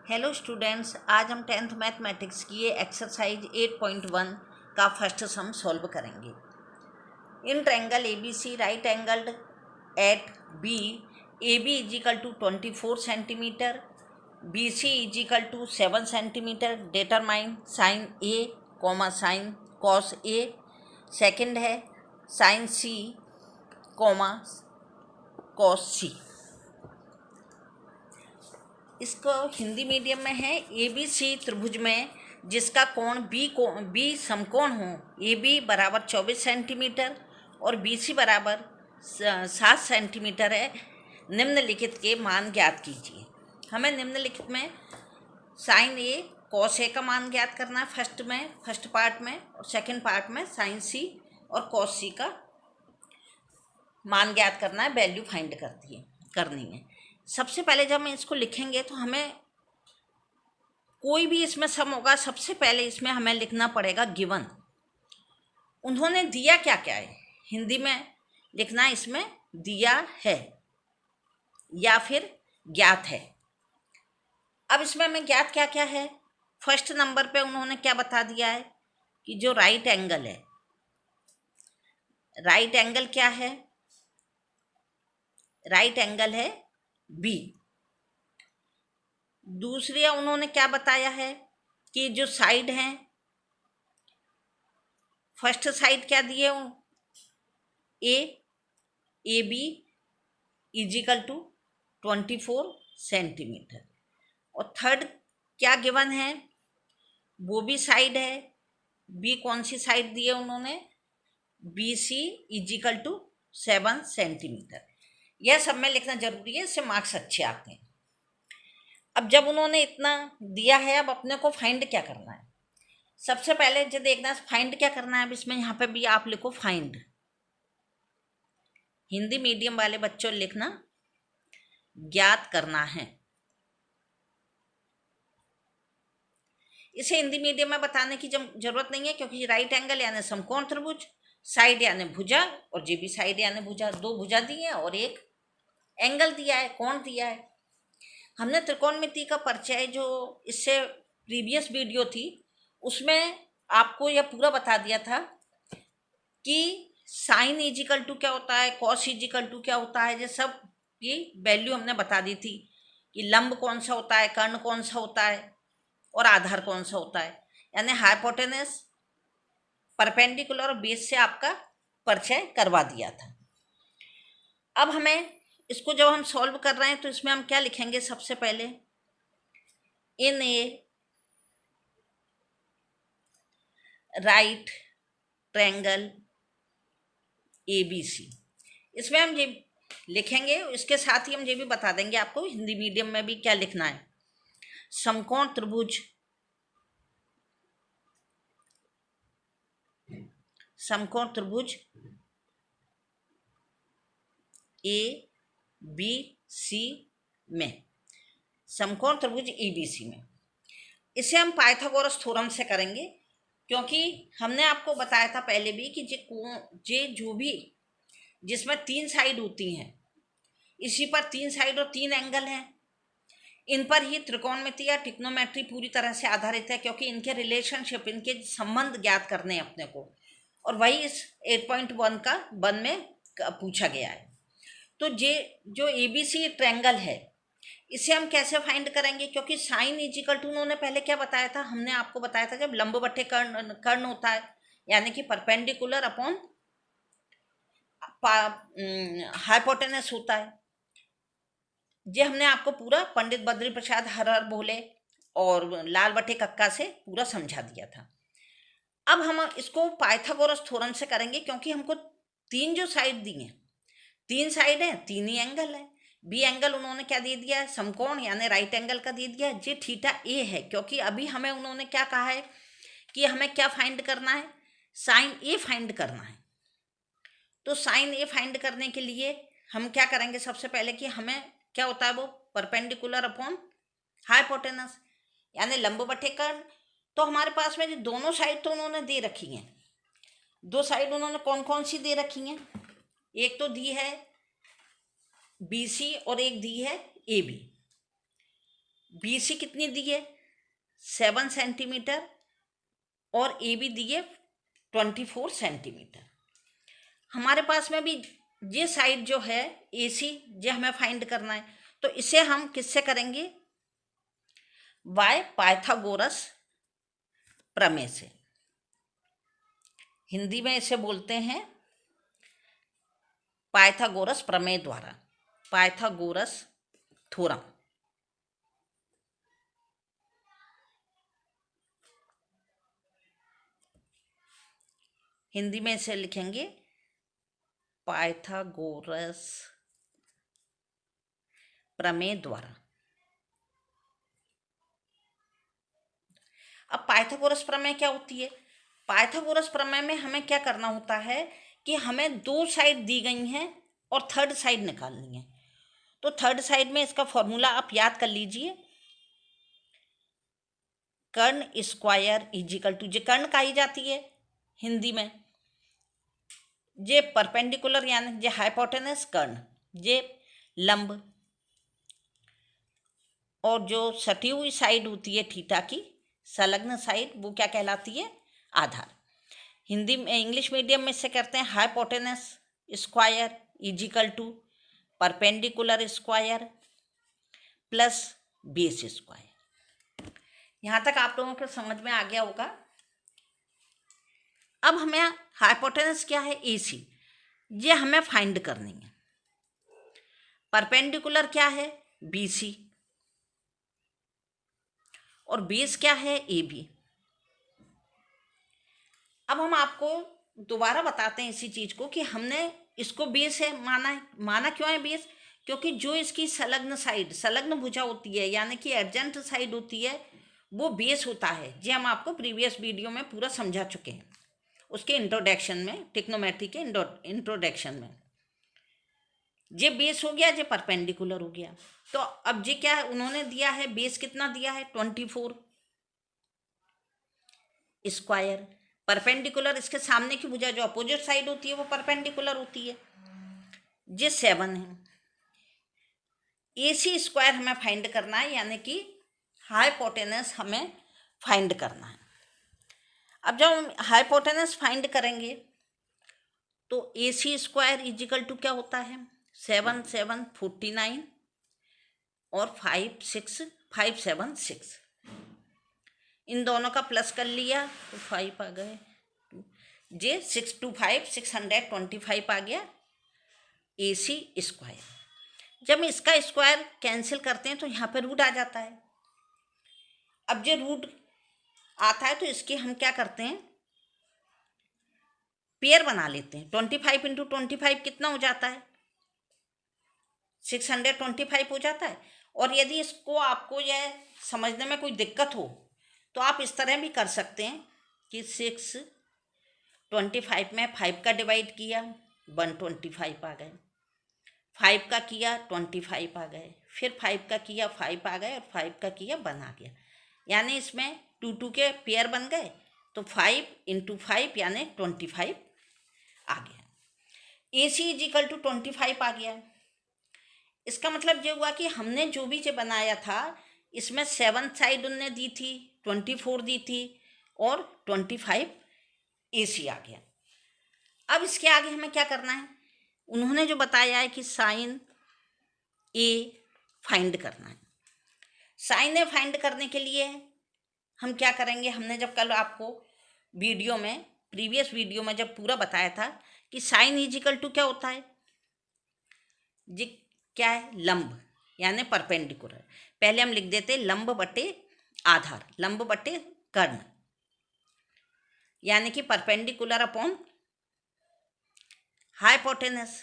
Hello students, आज हम 10th mathematics की ये एक्सरसाइज 8.1 का फर्स्ट सम सॉल्व करेंगे। In triangle A B C right angled at B A B is equal to 24 centimetre, B C is equal to 7 centimetre. Determine sine A comma sine cos A. Second है sine C comma cos C. इसको Hindi medium में है। ए B सी त्रिभुज में जिसका कोण B समकोण हो, ए बी बराबर 24 सेंटीमीटर और बी सी बराबर 7 सेंटीमीटर है। निम्नलिखित के मान ज्ञात कीजिए। हमें निम्नलिखित में साइन ए कॉस ए का मान ज्ञात करना है फर्स्ट पार्ट में, और सेकंड पार्ट में साइन सी और कॉस सी का मान ज्ञात करना है, वैल्यू फाइंड करनी है। सबसे पहले जब हम इसको लिखेंगे तो हमें कोई भी इसमें सम होगा, सबसे पहले इसमें हमें लिखना पड़ेगा गिवन। उन्होंने दिया क्या क्या है, हिंदी में लिखना इसमें दिया है या फिर ज्ञात है। अब इसमें हमें ज्ञात क्या क्या है। फर्स्ट नंबर पे उन्होंने क्या बता दिया है कि जो राइट एंगल है, राइट एंगल क्या है, राइट एंगल है बी। दूसरी उन्होंने क्या बताया है कि जो साइड हैं, फर्स्ट साइड क्या दिए A B is equal to 24 centimetre, और थर्ड क्या गिवन है, वो भी साइड है बी। कौन सी साइड दी है उन्होंने, B C is equal to 7 centimetre. यह सब में लिखना जरूरी है, इससे मार्क्स अच्छे आते हैं। अब जब उन्होंने इतना दिया है, अब अपने को फाइंड क्या करना है। सबसे पहले जो देखना है फाइंड क्या करना है। अब इसमें यहाँ पे भी आप लिखो फाइंड। हिंदी मीडियम वाले बच्चों लिखना ज्ञात करना है। इसे हिंदी मीडियम में बताने की जरूरत नहीं है, क्योंकि राइट एंगल यानी समकोण त्रिभुज, साइड यानी भुजा, और जे भी साइड यानी भुजा, दो भुजा दी है और एक एंगल दिया है, कोण दिया है। हमने त्रिकोणमिति का परिचय जो इससे प्रीवियस वीडियो थी उसमें आपको यह पूरा बता दिया था कि साइन इजिकल टू क्या होता है, कॉस इजिकल टू क्या होता है। ये सब की वैल्यू हमने बता दी थी कि लंब कौन सा होता है, कर्ण कौन सा होता है और आधार कौन सा होता है, यानी हाइपोटेनस, परपेंडिकुलर और बेस से आपका परिचय करवा दिया था। अब हमें इसको जब हम सॉल्व कर रहे हैं तो इसमें हम क्या लिखेंगे, सबसे पहले in a right triangle A B C, इसमें हम ये लिखेंगे। इसके साथ ही हम ये भी बता देंगे आपको हिंदी मीडियम में भी क्या लिखना है। समकोण त्रिभुज ए बी सी में, समकोण त्रिभुज ए बी सी में, इसे हम पाइथागोरस थ्योरम से करेंगे। क्योंकि हमने आपको बताया था पहले भी कि जो भी जिसमें 3 साइड होती हैं, इसी पर 3 साइड और 3 एंगल हैं, इन पर ही त्रिकोणमिति या ट्रिग्नोमेट्री पूरी तरह से आधारित है, क्योंकि इनके रिलेशनशिप, इनके संबंध ज्ञात करने हैं अपने को, और वही इस 8.1 का वन में पूछा गया है। तो जो एबीसी ट्रायंगल है, इसे हम कैसे फाइंड करेंगे, क्योंकि साइन इजिकल टू उन्होंने पहले क्या बताया था, हमने आपको बताया था जब लंब बटे कर्ण होता है, यानी कि परपेंडिकुलर अपॉन हाइपोटेनस होता है। ये हमने आपको पूरा पंडित बद्री प्रसाद हर हर बोले और लाल बटे कक्का से पूरा समझा दिया था। अब हम इसको पाइथागोरस थ्योरम से करेंगे, क्योंकि हमको 3 जो साइड दी हैं, 3 साइड हैं, 3 ही एंगल है। बी एंगल उन्होंने क्या दे दिया है, समकोण यानी राइट एंगल का दे दिया है। जे थीटा ए है, क्योंकि अभी हमें उन्होंने क्या कहा है कि हमें क्या फाइंड करना है, साइन ए फाइंड करना है। तो साइन ए फाइंड करने के लिए हम क्या करेंगे, सबसे पहले कि हमें क्या होता है वो परपेंडिकुलर अपॉन हाइपोटेनस यानी लंब बटे कर्ण। तो हमारे पास में जो दोनों साइड तो उन्होंने दे रखी हैं, 2 साइड उन्होंने कौन कौन सी दे रखी हैं, एक तो दी है बी सी और एक दी है ए बी। BC कितनी दी है 7 सेंटीमीटर और AB दी है 24 सेंटीमीटर। हमारे पास में भी ये साइड जो है AC ये हमें फाइंड करना है, तो इसे हम किससे करेंगे, बाय पाइथागोरस प्रमेय से। हिंदी में इसे बोलते हैं पाइथागोरस प्रमेय द्वारा, पाइथागोरस थ्योरम। हिंदी में इसे लिखेंगे पाइथागोरस प्रमेय द्वारा। अब पाइथागोरस प्रमेय क्या होती है, पाइथागोरस प्रमेय में हमें क्या करना होता है कि हमें दो साइड दी गई हैं और थर्ड साइड निकालनी है। तो थर्ड साइड में इसका फॉर्मूला आप याद कर लीजिए, कर्ण स्क्वायर इजिकल टू, जे कर्ण कही जाती है हिंदी में, जे परपेंडिकुलर यानी जे हाइपोटेनस कर्ण, जे लंब, और जो सटी हुई साइड होती है थीटा की संलग्न साइड, वो क्या कहलाती है, आधार। हिंदी में, इंग्लिश मीडियम में इसे करते हैं hypotenuse square is equal to perpendicular square plus base square. यहाँ तक आप लोगों को समझ में आ गया होगा। अब हमें हाइपोटेनस क्या है, AC, ये हमें फाइंड करनी है। परपेंडिकुलर क्या है, BC, और बेस क्या है, AB। अब हम आपको दोबारा बताते हैं इसी चीज को कि हमने इसको बेस है माना है। माना क्यों है बेस, क्योंकि जो इसकी संलग्न साइड, संलग्न भुजा होती है यानी कि एडजेंट साइड होती है, वो बेस होता है। जी हम आपको प्रीवियस वीडियो में पूरा समझा चुके हैं, उसके इंट्रोडक्शन में, ट्रिग्नोमेट्री के इंट्रोडक्शन में। ये बेस हो गया, ये परपेंडिकुलर हो गया। तो अब ये क्या है, उन्होंने दिया है बेस कितना दिया है, 24 स्क्वायर। परपेंडिकुलर इसके सामने की भुजा जो अपोजिट साइड होती है वो परपेंडिकुलर होती है, ये 7 है। AC स्क्वायर हमें फाइंड करना है, यानी कि हाइपोटेनस हमें फाइंड करना है। अब जब हम हाइपोटेनस फाइंड करेंगे तो AC स्क्वायर इजिकल टू क्या होता है, 7 7 49 और 5 6 5 7 6। इन दोनों का प्लस कर लिया तो 5 आ गए, जे 6 2 5 625 आ गया AC स्क्वायर। जब इसका स्क्वायर कैंसिल करते हैं तो यहाँ पे रूट आ जाता है। अब जो रूट आता है तो इसकी हम क्या करते हैं, पेयर बना लेते हैं। 25 इंटू 25 कितना हो जाता है, 625 हो जाता है। और यदि इसको आपको यह समझने में कोई दिक्कत हो तो आप इस तरह भी कर सकते हैं कि 625 में 5 का डिवाइड किया 125 आ गए, 5 का किया 25 आ गए, फिर 5 का किया 5 आ गए, और 5 का किया 1 आ गया। यानी इसमें 2 2 के पेयर बन गए, तो 5 इंटू 5 यानी 25 आ गया। AC इजिकल टू 25 आ गया। इसका मतलब ये हुआ कि हमने जो भी जो बनाया था इसमें 7 साइड उनने दी थी, 24 दी थी, और 25 AC आ गया। अब इसके आगे हमें क्या करना है, उन्होंने जो बताया है कि साइन A फाइंड करना है। साइन A फाइंड करने के लिए हम क्या करेंगे, हमने जब कल आपको वीडियो में, प्रीवियस वीडियो में जब पूरा बताया था कि साइन इजिकल टू क्या होता है, जी क्या है, लंब यानी परपेंडिकुलर। पहले हम लिख देते लंब बटे आधार, लंब बटे कर्ण, यानी कि परपेंडिकुलर अपॉन हाइपोटेनस।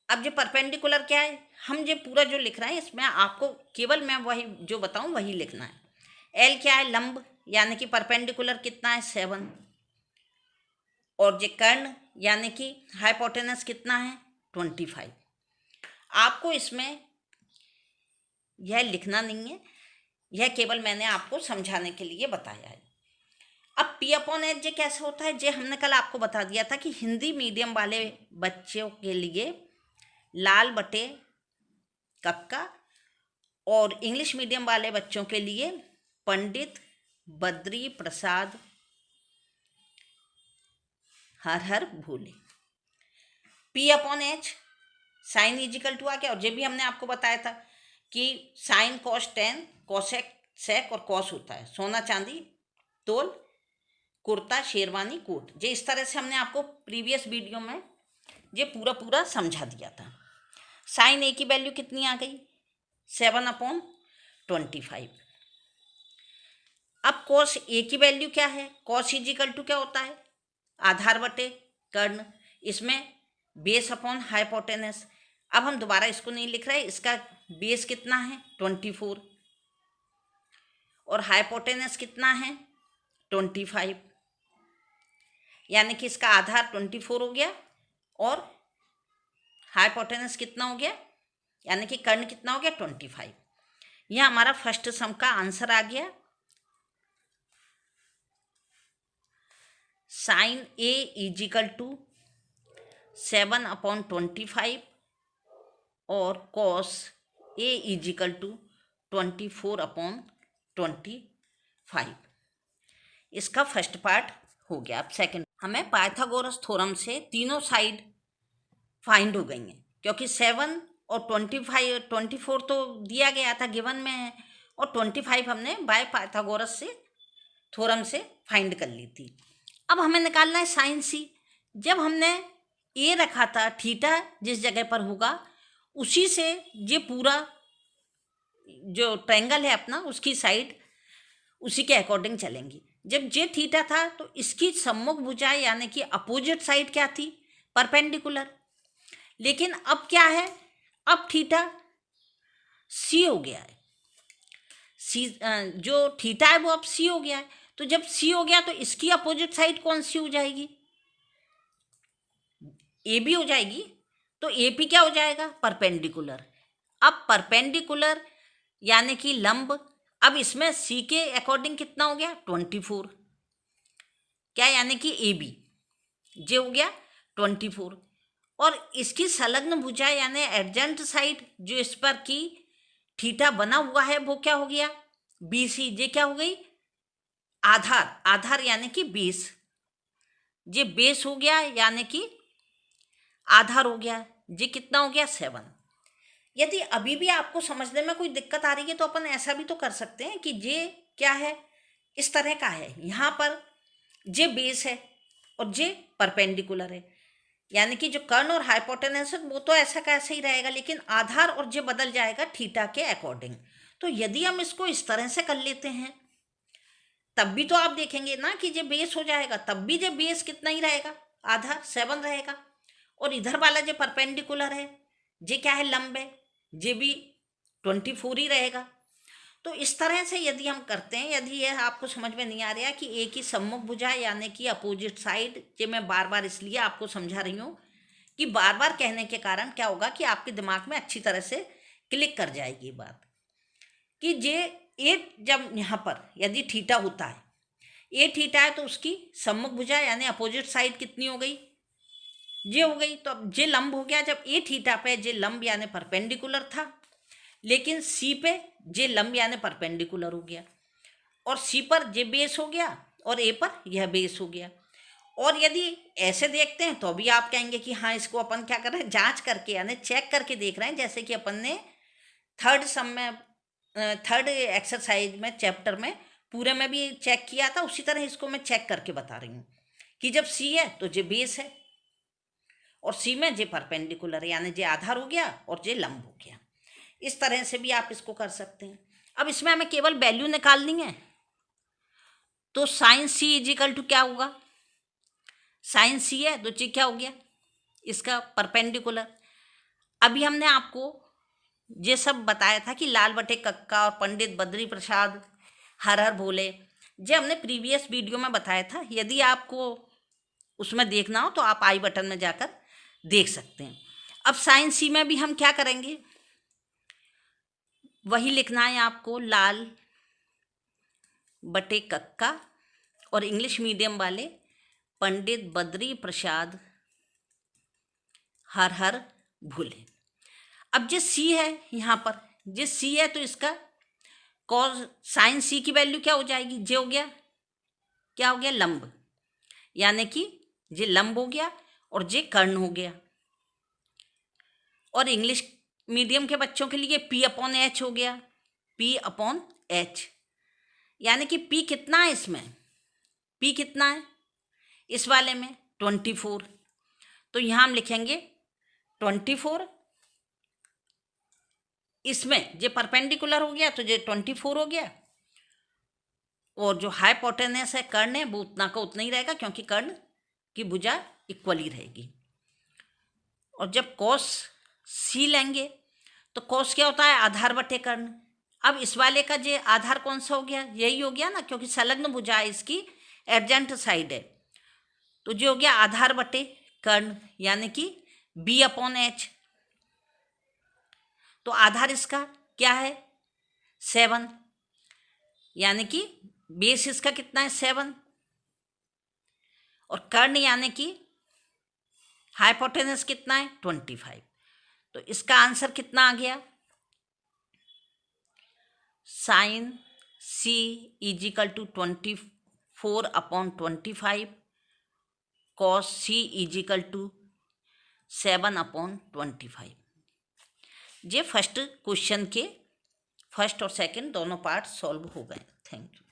अब जो परपेंडिकुलर क्या है, हम जो पूरा जो लिख रहे हैं इसमें आपको केवल मैं वही जो बताऊं वही लिखना है। L क्या है, लंब, यानी कि परपेंडिकुलर कितना है 7, और जो कर्ण यानी कि हाइपोटेनस कितना है 25। आपको इसमें यह लिखना नहीं है, यह केवल मैंने आपको समझाने के लिए बताया है। अब P अपॉन H जे कैसे होता है, जे हमने कल आपको बता दिया था कि हिंदी मीडियम वाले बच्चों के लिए लाल बटे कक्का और इंग्लिश मीडियम वाले बच्चों के लिए Pandit Badri Prasad Har Har Bhole. P/H sine is equal to आ गया। और ये भी हमने आपको बताया था कि sine cos tan cosec sec और कॉस होता है, सोना चांदी तोल कुर्ता शेरवानी कोट। ये इस तरह से हमने आपको प्रीवियस वीडियो में ये पूरा समझा दिया था। साइन ए की वैल्यू कितनी आ गई 7/25। अब कॉस ए की वैल्यू क्या है, कॉस इजिकल टू क्या होता है आधार बटे कर्ण, इसमें बेस अपॉन हाइपोटेनस। अब हम दोबारा इसको नहीं लिख रहे, इसका बेस कितना है 24 और हाइपोटेनस कितना है 25, यानी कि इसका आधार 24 हो गया और हाइपोटेनस कितना हो गया, यानी कि कर्ण कितना हो गया 25। यह हमारा फर्स्ट सम का आंसर आ गया। साइन ए इजिकल टू 7/25 और कॉस ए इजिकल टू 24/25। इसका फर्स्ट पार्ट हो गया। अब सेकंड, हमें पाइथागोरस थ्योरम से तीनों साइड फाइंड हो गई हैं, क्योंकि 7 और 24 तो दिया गया था गिवन में है, और 25 हमने बाय पाइथागोरस से थ्योरम से फाइंड कर ली थी। अब हमें निकालना है साइन सी। जब हमने ए रखा था थीटा जिस जगह पर होगा उसी से ये पूरा जो ट्रायंगल है अपना उसकी साइड उसी के अकॉर्डिंग चलेंगी। जब ये थीटा था तो इसकी सम्मुख भुजा यानी कि अपोजिट साइड क्या थी परपेंडिकुलर। लेकिन अब क्या है, अब थीटा सी हो गया है, सी जो थीटा है वो अब सी हो गया है। तो जब सी हो गया तो इसकी अपोजिट साइड कौन सी हो जाएगी, ए बी हो जाएगी। तो ए पी क्या हो जाएगा परपेंडिकुलर। अब परपेंडिकुलर यानी कि लंब, अब इसमें सी के अकॉर्डिंग कितना हो गया 24, क्या यानी कि ए बी जे हो गया 24, और इसकी संलग्न भुजा यानी एडजेंट साइड जो इस पर की थीटा बना हुआ है वो क्या हो गया बी सी, जे क्या हो गई आधार, आधार यानी कि बेस, जे बेस हो गया यानी कि आधार हो गया, जे कितना हो गया 7। यदि अभी भी आपको समझने में कोई दिक्कत आ रही है तो अपन ऐसा भी तो कर सकते हैं कि जे क्या है इस तरह का है, यहाँ पर जे बेस है और जे परपेंडिकुलर है, यानी कि जो कर्ण और हाइपोटेनस है वो तो ऐसा कैसे ही रहेगा, लेकिन आधार और जे बदल जाएगा थीटा के अकॉर्डिंग। तो यदि हम इसको इस तरह से कर लेते हैं तब भी तो आप देखेंगे ना कि जे बेस हो जाएगा, तब भी जे बेस कितना ही रहेगा आधार 7 रहेगा, और इधर वाला जो परपेंडिकुलर है जे क्या है लंब है, जे भी 24 ही रहेगा। तो इस तरह से यदि हम करते हैं, यदि यह आपको समझ में नहीं आ रहा कि ए की सम्मुख भुजा यानी कि अपोजिट साइड, जो मैं बार बार इसलिए आपको समझा रही हूँ कि बार बार कहने के कारण क्या होगा कि आपके दिमाग में अच्छी तरह से क्लिक कर जाएगी बात कि जे ए जब यहाँ पर यदि थीटा होता है, ए थीटा है तो उसकी सम्मुख भुजा यानी अपोजिट साइड कितनी हो गई जे हो गई। तो अब जे लंब हो गया, जब ए थीटा पे जे लंब यानी परपेंडिकुलर था, लेकिन सी पे जे लंब यानी परपेंडिकुलर हो गया, और सी पर जे बेस हो गया और ए पर यह बेस हो गया। और यदि ऐसे देखते हैं तो भी आप कहेंगे कि हाँ इसको अपन क्या कर रहे हैं जांच करके यानी चेक करके देख रहे हैं, जैसे कि अपन ने थर्ड एक्सरसाइज में चैप्टर में पूरे में भी चेक किया था, उसी तरह इसको मैं चेक करके बता रही हूँ कि जब सी है तो जे बेस है और सी में जे परपेंडिकुलर है यानी जे आधार हो गया और जे लंब हो गया। इस तरह से भी आप इसको कर सकते हैं। अब इसमें हमें केवल वैल्यू निकालनी है, तो साइन सी इजिकल टू क्या होगा, साइन सी है तो जी क्या हो गया इसका परपेंडिकुलर। अभी हमने आपको ये सब बताया था कि लाल बटे कक्का और पंडित बद्री प्रसाद हर हर भोले, ये हमने प्रीवियस वीडियो में बताया था। यदि आपको उसमें देखना हो तो आप आई बटन में जाकर देख सकते हैं। अब साइन सी में भी हम क्या करेंगे, वही लिखना है आपको, लाल बटे कक्का और इंग्लिश मीडियम वाले पंडित बद्री प्रसाद हर हर भोले। अब जो सी है यहाँ पर जे सी है तो इसका कॉस साइन सी की वैल्यू क्या हो जाएगी, जे हो गया, क्या हो गया, लंब, यानी कि जे लंब हो गया और जे कर्ण हो गया। और इंग्लिश मीडियम के बच्चों के लिए पी अपॉन एच हो गया, पी अपॉन एच, यानी कि पी कितना है इसमें, पी कितना है इस वाले में 24। तो यहाँ हम लिखेंगे 24, इसमें जो परपेंडिकुलर हो गया तो जो 24 हो गया, और जो हाइपोटेनस है कर्ण है वो उतना का उतना ही रहेगा क्योंकि कर्ण की भुजा इक्वल ही रहेगी। और जब कॉस सी लेंगे तो कॉस क्या होता है, आधार बटे कर्ण। अब इस वाले का जो आधार कौन सा हो गया, यही हो गया ना, क्योंकि संलग्न भुजा है, इसकी एडजेंट साइड है, तो जो हो गया आधार बटे कर्ण, यानी कि बी अपॉन एच। तो आधार इसका क्या है 7, यानी कि बेस इसका कितना है 7, और कर्ण यानी कि हाइपोटेनस कितना है 25। तो इसका आंसर कितना आ गया, sine C is equal to 24 upon 25, cos C is equal to 7 upon 25। ये फर्स्ट क्वेश्चन के फर्स्ट और सेकंड दोनों पार्ट सॉल्व हो गए। Thank you.